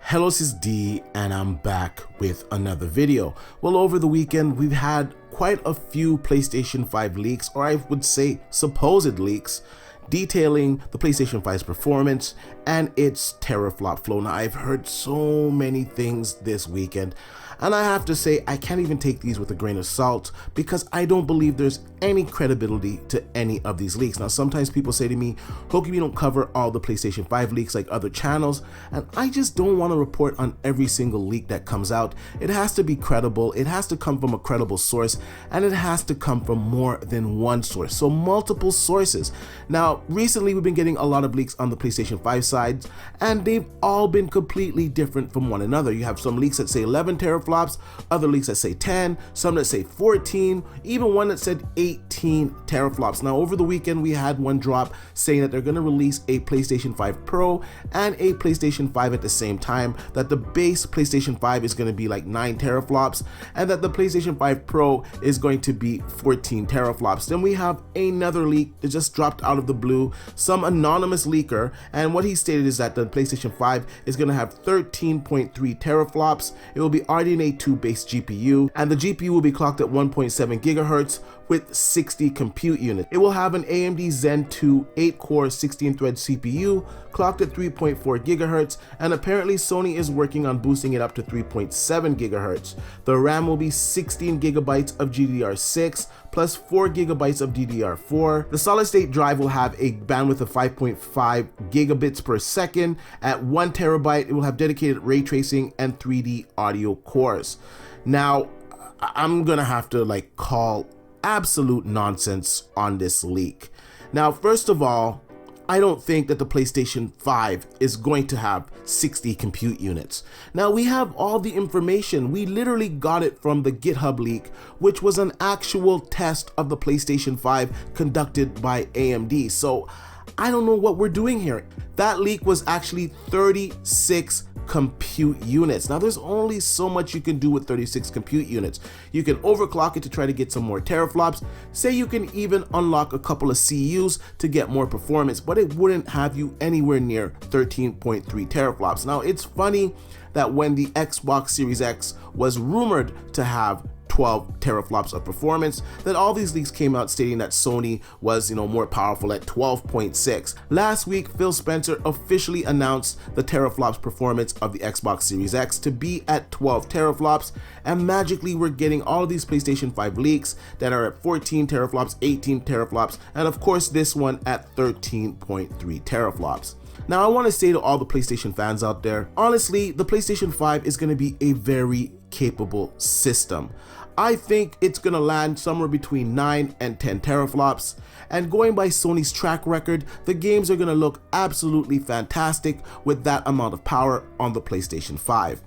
Hello, this is D, and I'm back with another video. Well, over the weekend, we've had quite a few PlayStation 5 leaks, or I would say supposed leaks, detailing the PlayStation 5's performance and its teraflop flow. Now, I've heard so many things this weekend, and I have to say, I can't even take these with a grain of salt because I don't believe there's any credibility to any of these leaks. Now, sometimes people say to me, how come you don't cover all the PlayStation 5 leaks like other channels? And I just don't want to report on every single leak that comes out. It has to be credible, it has to come from a credible source, and it has to come from more than one source, so multiple sources. Now, recently we've been getting a lot of leaks on the PlayStation 5 side, and they've all been completely different from one another. You have some leaks that say 11 teraflops, other leaks that say 10, some that say 14, even one that said 18 teraflops. Now, over the weekend we had one drop saying that they're going to release a PlayStation 5 Pro and a PlayStation 5 at the same time, that the base PlayStation 5 is going to be like 9 teraflops and that the PlayStation 5 Pro is going to be 14 teraflops. Then we have another leak that just dropped out of the blue, some anonymous leaker, and what he stated is that the PlayStation 5 is going to have 13.3 teraflops. It will be RDNA 2 based GPU, and the GPU will be clocked at 1.7 gigahertz with 60 compute units. It will have an AMD Zen 2 8-core 16-thread CPU clocked at 3.4 gigahertz, and apparently Sony is working on boosting it up to 3.7 gigahertz. The RAM will be 16 gigabytes of GDDR6 plus 4 gigabytes of DDR4. The solid state drive will have a bandwidth of 5.5 gigabits per second. At 1 terabyte, it will have dedicated ray tracing and 3D audio cores. Now, I'm gonna have to call absolute nonsense on this leak. Now, first of all, I don't think that the PlayStation 5 is going to have 60 compute units. Now, we have all the information. We literally got it from the GitHub leak, which was an actual test of the PlayStation 5 conducted by AMD. So I don't know what we're doing here. That leak was actually 36 compute units. Now, there's only so much you can do with 36 compute units. You can overclock it to try to get some more teraflops. Say you can even unlock a couple of CUs to get more performance, but it wouldn't have you anywhere near 13.3 teraflops. Now, it's funny that when the Xbox Series X was rumored to have 12 teraflops of performance, that all these leaks came out stating that Sony was, more powerful at 12.6. Last week, Phil Spencer officially announced the teraflops performance of the Xbox Series X to be at 12 teraflops, and magically we're getting all of these PlayStation 5 leaks that are at 14 teraflops, 18 teraflops, and of course this one at 13.3 teraflops. Now, I want to say to all the PlayStation fans out there, honestly, the PlayStation 5 is going to be a very capable system. I think it's going to land somewhere between 9 and 10 teraflops, and going by Sony's track record, the games are going to look absolutely fantastic with that amount of power on the PlayStation 5.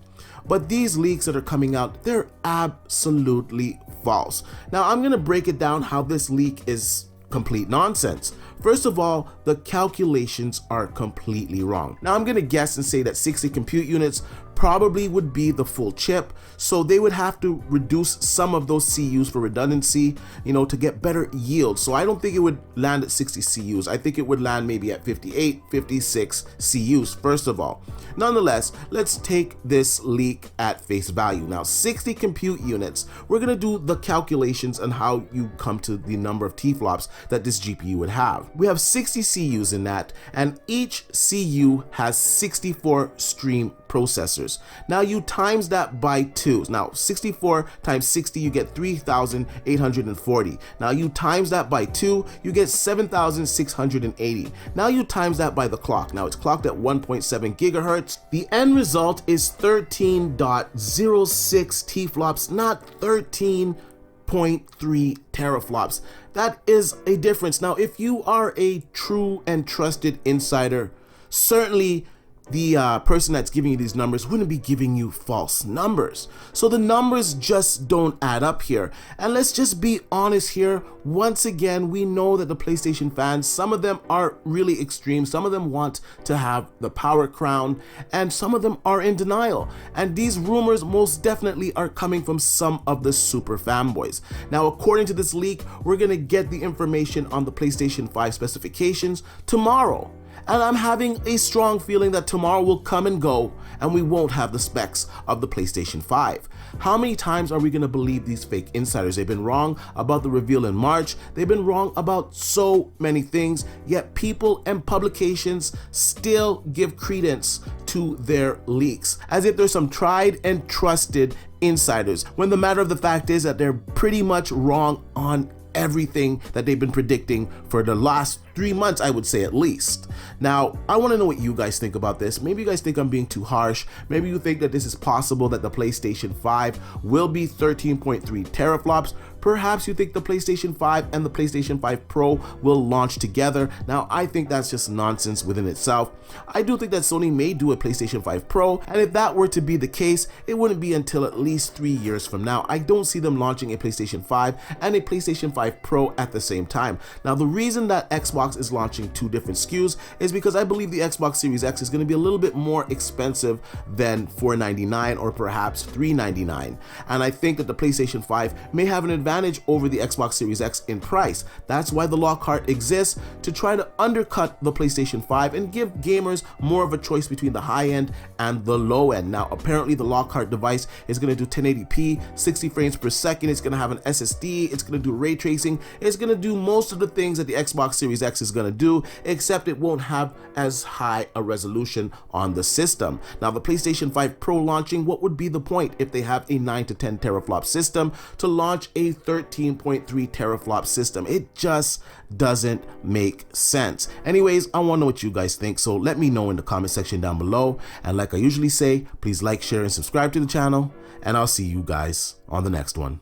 But these leaks that are coming out, they're absolutely false. Now, I'm going to break it down how this leak is complete nonsense. First of all, the calculations are completely wrong. Now, I'm going to guess and say that 60 compute units probably would be the full chip, so they would have to reduce some of those CUs for redundancy, to get better yield. So I don't think it would land at 60 CUs. I think it would land maybe at 58, 56 CUs, first of all. Nonetheless, let's take this leak at face value. Now, 60 compute units, we're going to do the calculations on how you come to the number of T-flops that this GPU would have. We have 60 CUs in that, and each CU has 64 stream processors. Now, you times that by 2. Now, 64 times 60, you get 3,840. Now, you times that by 2, you get 7,680. Now, you times that by the clock. Now, it's clocked at 1.7 gigahertz. The end result is 13.06 T-flops, not 13.3 teraflops. That is a difference. Now, if you are a true and trusted insider, certainly the person that's giving you these numbers wouldn't be giving you false numbers. So the numbers just don't add up here. And let's just be honest here. Once again, we know that the PlayStation fans, some of them are really extreme. Some of them want to have the power crown, and some of them are in denial. And these rumors most definitely are coming from some of the super fanboys. Now, according to this leak, we're gonna get the information on the PlayStation 5 specifications tomorrow. And I'm having a strong feeling that tomorrow will come and go and we won't have the specs of the PlayStation 5. How many times are we going to believe these fake insiders? They've been wrong about the reveal in March. They've been wrong about so many things, yet people and publications still give credence to their leaks, as if there's some tried and trusted insiders, when the matter of the fact is that they're pretty much wrong on everything that they've been predicting for the last 3 months, I would say at least. Now, I want to know what you guys think about this. Maybe you guys think I'm being too harsh. Maybe you think that this is possible that the PlayStation 5 will be 13.3 teraflops. Perhaps you think the PlayStation 5 and the PlayStation 5 Pro will launch together. Now, I think that's just nonsense within itself. I do think that Sony may do a PlayStation 5 Pro, and if that were to be the case, it wouldn't be until at least 3 years from now. I don't see them launching a PlayStation 5 and a PlayStation 5 Pro at the same time. Now, the reason that Xbox is launching 2 different SKUs is because I believe the Xbox Series X is going to be a little bit more expensive than $499 or perhaps $399, and I think that the PlayStation 5 may have an advantage over the Xbox Series X in price. That's why the Lockhart exists, to try to undercut the PlayStation 5 and give gamers more of a choice between the high end and the low end. Now, apparently the Lockhart device is going to do 1080p, 60 frames per second. It's going to have an SSD. It's going to do ray tracing. It's going to do most of the things that the Xbox Series X is going to do, except it won't have as high a resolution on the system. Now, the PlayStation 5 Pro launching, what would be the point if they have a 9 to 10 teraflop system to launch a 13.3 teraflop system? It just doesn't make sense. Anyways, I want to know what you guys think, so let me know in the comment section down below. And like I usually say, please like, share, and subscribe to the channel, and I'll see you guys on the next one.